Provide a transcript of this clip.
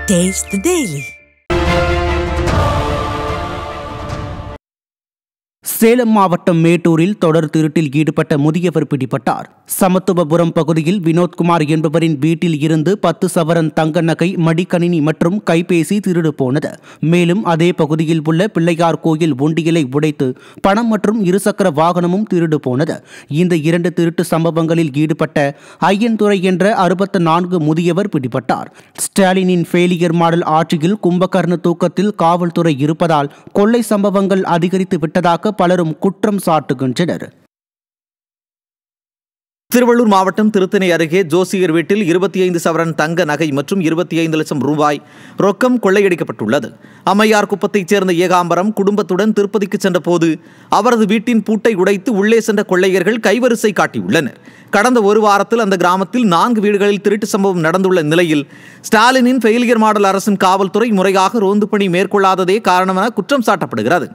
Taste the Daily. Salem மாவட்டம் மேட்டூரில் தொடர் திருட்டில் ஈடுபட்ட முதியவர் பிடிபட்டார். சமத்துவபுரம் பகுதியில் வினோத்குமார் என்பவரின் வீட்டில் இருந்து 10 சவரன் தங்க நகை, மடிக்கணினி மற்றும் கைபேசி திருடு போனது. மேலும் அதே பகுதியில் உள்ள பிள்ளையார் கோயில் உண்டியலை உடைத்து பணம் மற்றும் இருசக்கர வாகனமும் திருடு போனது. இந்த 2 திருட்டு சம்பவங்களில் ஈடுபட்ட ஐயன்துறை என்ற 64 முதியவர் பிடிபட்டார். ஸ்டாலினின் ஃபெயிலியர் மாடல் ஆட்சியில் கும்பகர்ண தூக்கத்தில் காவல்துறை இருப்பதால் கொள்ளை சம்பவங்கள் அதிகரித்து விட்டதாக பலரும் குற்றம் சாட்டுகின்றனர். திருவள்ளூர் மாவட்டம் திருத்தணி அருகே ஜோசியர் வீட்டில் 25 சவரன் தங்க நகை மற்றும் 25 லட்சம் ரூபாய் ரொக்கம் கொள்ளையடிக்கப்பட்டுள்ளது. அம்மையார் குப்பத்தைச் சேர்ந்த ஏகாம்பரம் குடும்பத்துடன் திருப்பதிக்கு சென்றபோது அவரது வீட்டின் பூட்டை உடைத்து உள்ளே சென்ற கொள்ளையர்கள் கைவரிசை காட்டியுள்ளனர். கடந்த ஒரு வாரத்தில் அந்த கிராமத்தில் 4 வீடுகளில் திருட்டு சம்பவம் நடந்துள்ள நிலையில் ஸ்டாலினின் ஃபெயிலியர் மாடல் அரசின் காவல்துறை முறையாக ரோந்து பணி மேற்கொள்ளாததே காரணம் என குற்றம் சாட்டப்படுகிறது.